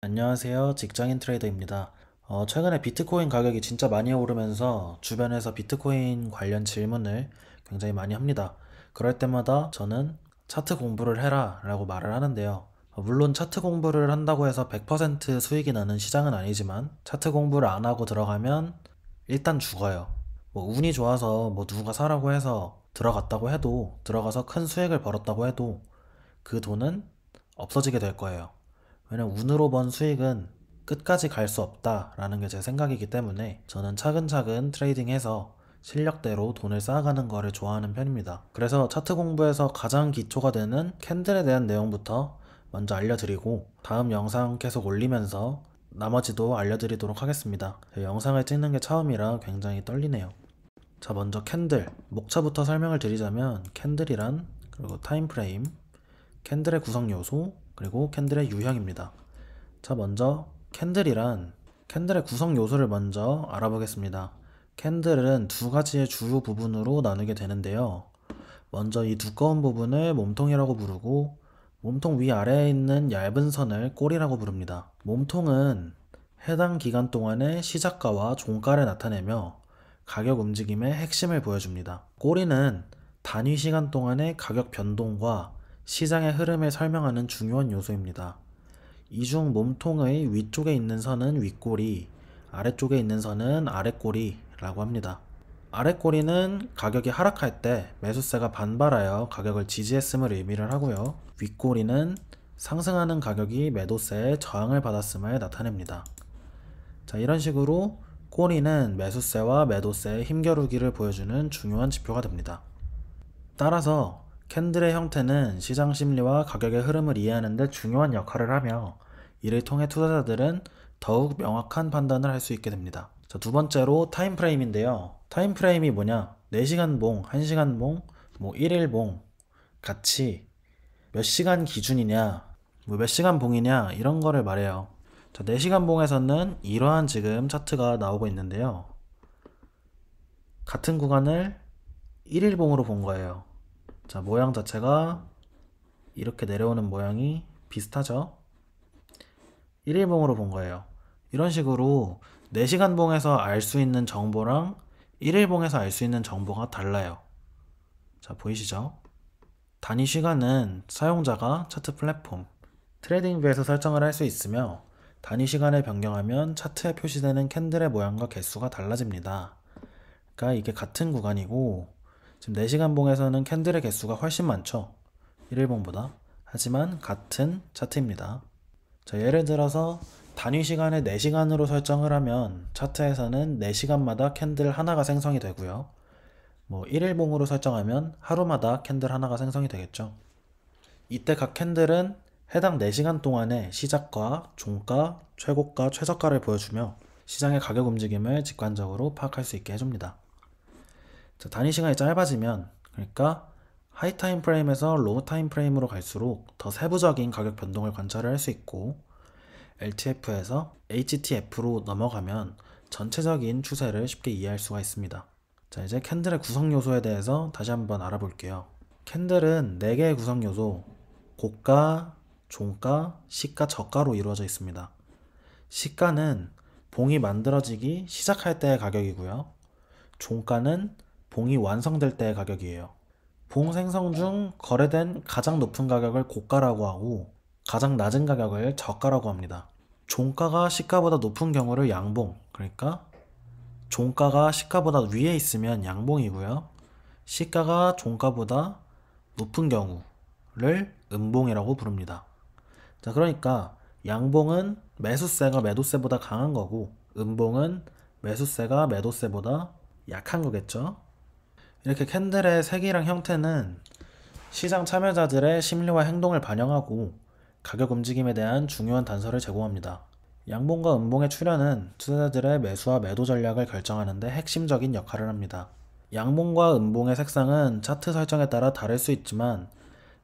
안녕하세요. 직장인 트레이더입니다. 최근에 비트코인 가격이 진짜 많이 오르면서 주변에서 비트코인 관련 질문을 굉장히 많이 합니다. 그럴 때마다 저는 차트 공부를 해라 라고 말을 하는데요. 물론 차트 공부를 한다고 해서 100% 수익이 나는 시장은 아니지만 차트 공부를 안 하고 들어가면 일단 죽어요. 뭐 운이 좋아서 뭐 누가 사라고 해서 들어갔다고 해도 들어가서 큰 수익을 벌었다고 해도 그 돈은 없어지게 될 거예요. 왜냐면 운으로 번 수익은 끝까지 갈 수 없다라는 게 제 생각이기 때문에 저는 차근차근 트레이딩해서 실력대로 돈을 쌓아가는 거를 좋아하는 편입니다. 그래서 차트 공부에서 가장 기초가 되는 캔들에 대한 내용부터 먼저 알려드리고 다음 영상 계속 올리면서 나머지도 알려드리도록 하겠습니다. 영상을 찍는 게 처음이라 굉장히 떨리네요. 자, 먼저 캔들, 목차부터 설명을 드리자면 캔들이란 그리고 타임프레임, 캔들의 구성 요소, 그리고 캔들의 유형입니다. 자, 먼저 캔들이란 캔들의 구성 요소를 먼저 알아보겠습니다. 캔들은 두 가지의 주요 부분으로 나누게 되는데요. 먼저 이 두꺼운 부분을 몸통이라고 부르고 몸통 위아래에 있는 얇은 선을 꼬리라고 부릅니다. 몸통은 해당 기간 동안의 시작가와 종가를 나타내며 가격 움직임의 핵심을 보여줍니다. 꼬리는 단위 시간 동안의 가격 변동과 시장의 흐름을 설명하는 중요한 요소입니다. 이 중 몸통의 위쪽에 있는 선은 윗꼬리, 아래쪽에 있는 선은 아랫꼬리라고 합니다. 아랫꼬리는 가격이 하락할 때 매수세가 반발하여 가격을 지지했음을 의미를 하고요. 윗꼬리는 상승하는 가격이 매도세에 저항을 받았음을 나타냅니다. 자, 이런 식으로 꼬리는 매수세와 매도세의 힘겨루기를 보여주는 중요한 지표가 됩니다. 따라서 캔들의 형태는 시장 심리와 가격의 흐름을 이해하는 데 중요한 역할을 하며 이를 통해 투자자들은 더욱 명확한 판단을 할 수 있게 됩니다. 자, 두 번째로 타임프레임인데요. 타임프레임이 뭐냐? 4시간 봉, 1시간 봉, 뭐 1일 봉 같이 몇 시간 기준이냐, 뭐 몇 시간 봉이냐 이런 거를 말해요. 자, 4시간 봉에서는 이러한 지금 차트가 나오고 있는데요. 같은 구간을 1일 봉으로 본 거예요. 자, 모양 자체가 이렇게 내려오는 모양이 비슷하죠? 1일봉으로 본 거예요. 이런 식으로 4시간 봉에서 알 수 있는 정보랑 1일봉에서 알 수 있는 정보가 달라요. 자, 보이시죠? 단위 시간은 사용자가 차트 플랫폼, 트레이딩뷰에서 설정을 할 수 있으며 단위 시간을 변경하면 차트에 표시되는 캔들의 모양과 개수가 달라집니다. 그러니까 이게 같은 구간이고 지금 4시간 봉에서는 캔들의 개수가 훨씬 많죠. 1일봉보다. 하지만 같은 차트입니다. 자, 예를 들어서 단위 시간을 4시간으로 설정을 하면 차트에서는 4시간마다 캔들 하나가 생성이 되고요. 뭐 1일봉으로 설정하면 하루마다 캔들 하나가 생성이 되겠죠. 이때 각 캔들은 해당 4시간 동안의 시작가, 종가, 최고가, 최저가를 보여주며 시장의 가격 움직임을 직관적으로 파악할 수 있게 해줍니다. 자, 단위 시간이 짧아지면 그러니까 하이 타임 프레임에서 로우 타임 프레임으로 갈수록 더 세부적인 가격 변동을 관찰을 할 수 있고 LTF에서 HTF로 넘어가면 전체적인 추세를 쉽게 이해할 수가 있습니다. 자, 이제 캔들의 구성 요소에 대해서 다시 한번 알아볼게요. 캔들은 4개의 구성 요소, 고가, 종가, 시가, 저가로 이루어져 있습니다. 시가는 봉이 만들어지기 시작할 때의 가격이고요. 종가는 봉이 완성될 때의 가격이에요. 봉 생성 중 거래된 가장 높은 가격을 고가라고 하고 가장 낮은 가격을 저가라고 합니다. 종가가 시가보다 높은 경우를 양봉, 그러니까 종가가 시가보다 위에 있으면 양봉이고요. 시가가 종가보다 높은 경우를 음봉이라고 부릅니다. 자, 그러니까 양봉은 매수세가 매도세보다 강한 거고 음봉은 매수세가 매도세보다 약한 거겠죠. 이렇게 캔들의 색이랑 형태는 시장 참여자들의 심리와 행동을 반영하고 가격 움직임에 대한 중요한 단서를 제공합니다. 양봉과 음봉의 출현은 투자자들의 매수와 매도 전략을 결정하는 데 핵심적인 역할을 합니다. 양봉과 음봉의 색상은 차트 설정에 따라 다를 수 있지만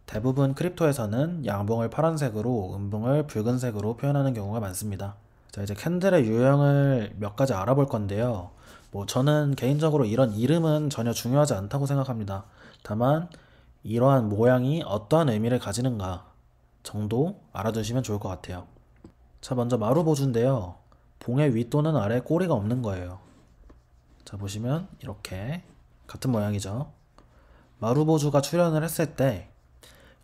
대부분 크립토에서는 양봉을 파란색으로 음봉을 붉은색으로 표현하는 경우가 많습니다. 자, 이제 캔들의 유형을 몇 가지 알아볼 건데요. 저는 개인적으로 이런 이름은 전혀 중요하지 않다고 생각합니다. 다만 이러한 모양이 어떠한 의미를 가지는가 정도 알아두시면 좋을 것 같아요. 자, 먼저 마루보주인데요. 봉의 위 또는 아래 꼬리가 없는 거예요. 자, 보시면 이렇게 같은 모양이죠. 마루보주가 출현을 했을 때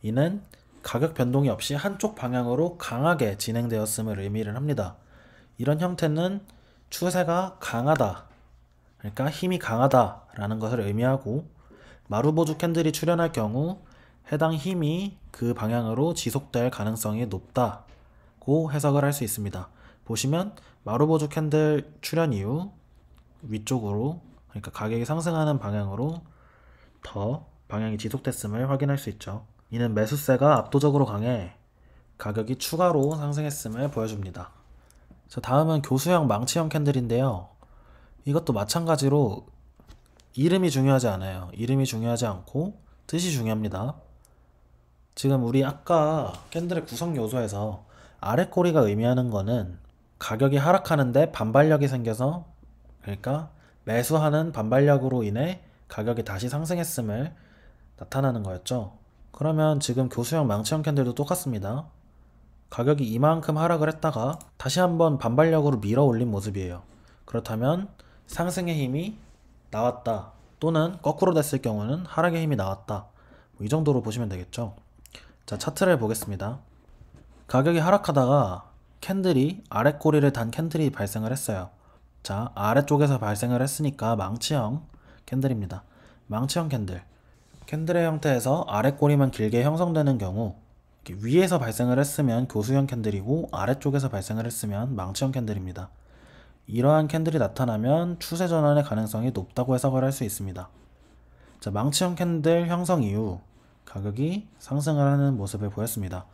이는 가격 변동이 없이 한쪽 방향으로 강하게 진행되었음을 의미를 합니다. 이런 형태는 추세가 강하다, 그러니까 힘이 강하다라는 것을 의미하고, 마루보주 캔들이 출현할 경우 해당 힘이 그 방향으로 지속될 가능성이 높다고 해석을 할 수 있습니다. 보시면 마루보주 캔들 출현 이후 위쪽으로, 그러니까 가격이 상승하는 방향으로 더 방향이 지속됐음을 확인할 수 있죠. 이는 매수세가 압도적으로 강해 가격이 추가로 상승했음을 보여줍니다. 자, 다음은 교수형 망치형 캔들인데요. 이것도 마찬가지로 이름이 중요하지 않아요. 이름이 중요하지 않고 뜻이 중요합니다. 지금 우리 아까 캔들의 구성 요소에서 아래 꼬리가 의미하는 거는 가격이 하락하는데 반발력이 생겨서, 그러니까 매수하는 반발력으로 인해 가격이 다시 상승했음을 나타나는 거였죠. 그러면 지금 교수형 망치형 캔들도 똑같습니다. 가격이 이만큼 하락을 했다가 다시 한번 반발력으로 밀어 올린 모습이에요. 그렇다면 상승의 힘이 나왔다, 또는 거꾸로 됐을 경우는 하락의 힘이 나왔다, 이 정도로 보시면 되겠죠. 자, 차트를 보겠습니다. 가격이 하락하다가 캔들이 아래 꼬리를 단 캔들이 발생을 했어요. 자, 아래쪽에서 발생을 했으니까 망치형 캔들입니다. 망치형 캔들, 캔들의 형태에서 아래 꼬리만 길게 형성되는 경우 위에서 발생을 했으면 교수형 캔들이고 아래쪽에서 발생을 했으면 망치형 캔들입니다. 이러한 캔들이 나타나면 추세 전환의 가능성이 높다고 해석을 할 수 있습니다. 자, 망치형 캔들 형성 이후 가격이 상승을 하는 모습을 보였습니다.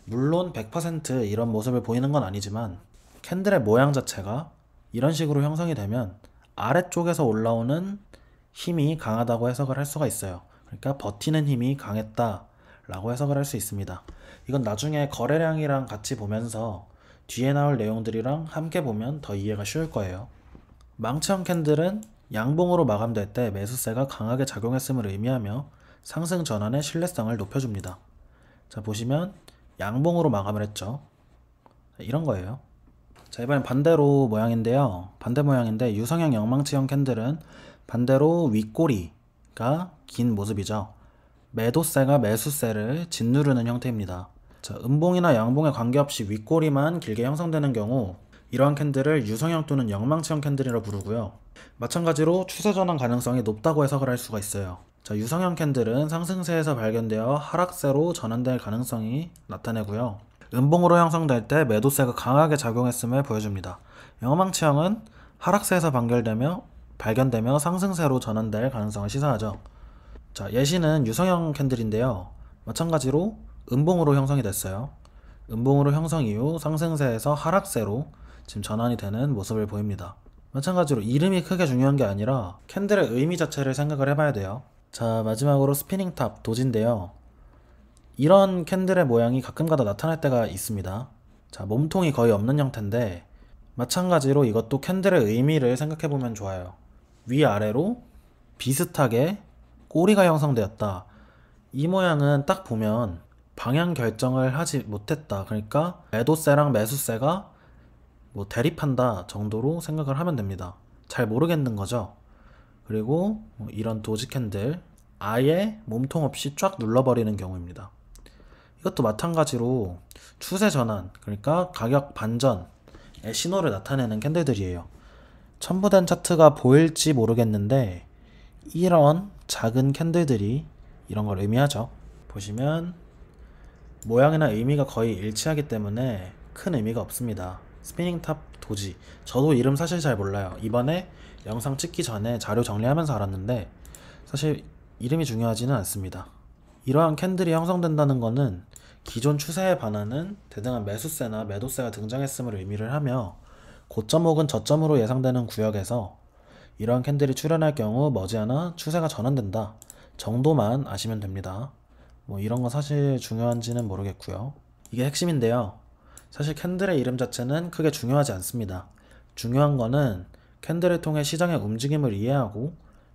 물론 100% 이런 모습을 보이는 건 아니지만 캔들의 모양 자체가 이런 식으로 형성이 되면 아래쪽에서 올라오는 힘이 강하다고 해석을 할 수가 있어요. 그러니까 버티는 힘이 강했다 라고 해석을 할 수 있습니다. 이건 나중에 거래량이랑 같이 보면서 뒤에 나올 내용들이랑 함께 보면 더 이해가 쉬울 거예요. 망치형 캔들은 양봉으로 마감될 때 매수세가 강하게 작용했음을 의미하며 상승 전환의 신뢰성을 높여줍니다. 자, 보시면 양봉으로 마감을 했죠. 이런 거예요. 자, 이번엔 반대로 모양인데요. 반대 모양인데 유성형 영망치형 캔들은 반대로 윗꼬리가 긴 모습이죠. 매도세가 매수세를 짓누르는 형태입니다. 자, 음봉이나 양봉에 관계없이 윗꼬리만 길게 형성되는 경우 이러한 캔들을 유성형 또는 영망치형 캔들이라 부르고요. 마찬가지로 추세 전환 가능성이 높다고 해석을 할 수가 있어요. 자, 유성형 캔들은 상승세에서 발견되어 하락세로 전환될 가능성이 나타내고요. 음봉으로 형성될 때 매도세가 강하게 작용했음을 보여줍니다. 영망치형은 하락세에서 발견되며 상승세로 전환될 가능성을 시사하죠. 자, 예시는 유성형 캔들인데요. 마찬가지로 음봉으로 형성이 됐어요. 음봉으로 형성 이후 상승세에서 하락세로 지금 전환이 되는 모습을 보입니다. 마찬가지로 이름이 크게 중요한 게 아니라 캔들의 의미 자체를 생각을 해봐야 돼요. 자, 마지막으로 스피닝탑 도지인데요. 이런 캔들의 모양이 가끔가다 나타날 때가 있습니다. 자, 몸통이 거의 없는 형태인데 마찬가지로 이것도 캔들의 의미를 생각해보면 좋아요. 위아래로 비슷하게 꼬리가 형성되었다. 이 모양은 딱 보면 방향 결정을 하지 못했다, 그러니까 매도세랑 매수세가 뭐 대립한다 정도로 생각을 하면 됩니다. 잘 모르겠는 거죠. 그리고 이런 도지 캔들 아예 몸통 없이 쫙 눌러버리는 경우입니다. 이것도 마찬가지로 추세 전환, 그러니까 가격 반전의 신호를 나타내는 캔들들이에요. 첨부된 차트가 보일지 모르겠는데 이런 작은 캔들들이 이런 걸 의미하죠. 보시면 모양이나 의미가 거의 일치하기 때문에 큰 의미가 없습니다. 스피닝탑 도지, 저도 이름 사실 잘 몰라요. 이번에 영상 찍기 전에 자료 정리하면서 알았는데 사실 이름이 중요하지는 않습니다. 이러한 캔들이 형성된다는 것은 기존 추세에 반하는 대등한 매수세나 매도세가 등장했음을 의미를 하며 고점 혹은 저점으로 예상되는 구역에서 이러한 캔들이 출현할 경우 머지않아 추세가 전환된다 정도만 아시면 됩니다. 뭐 이런 건 사실 중요한지는 모르겠고요. 이게 핵심인데요. 사실 캔들의 이름 자체는 크게 중요하지 않습니다. 중요한 거는 캔들을 통해 시장의 움직임을 이해하고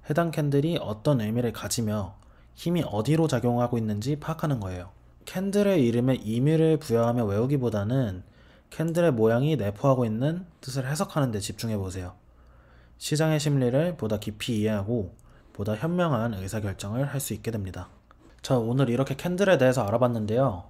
해당 캔들이 어떤 의미를 가지며 힘이 어디로 작용하고 있는지 파악하는 거예요. 캔들의 이름에 의미를 부여하며 외우기보다는 캔들의 모양이 내포하고 있는 뜻을 해석하는 데 집중해 보세요. 시장의 심리를 보다 깊이 이해하고 보다 현명한 의사결정을 할 수 있게 됩니다. 자, 오늘 이렇게 캔들에 대해서 알아봤는데요.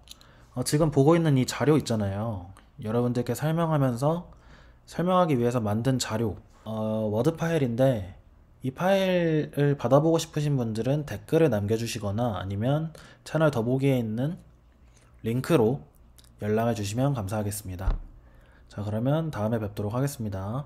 지금 보고 있는 이 자료 있잖아요. 여러분들께 설명하기 위해서 만든 자료, 워드 파일인데 이 파일을 받아보고 싶으신 분들은 댓글을 남겨주시거나 아니면 채널 더보기에 있는 링크로 연락을 주시면 감사하겠습니다. 자, 그러면 다음에 뵙도록 하겠습니다.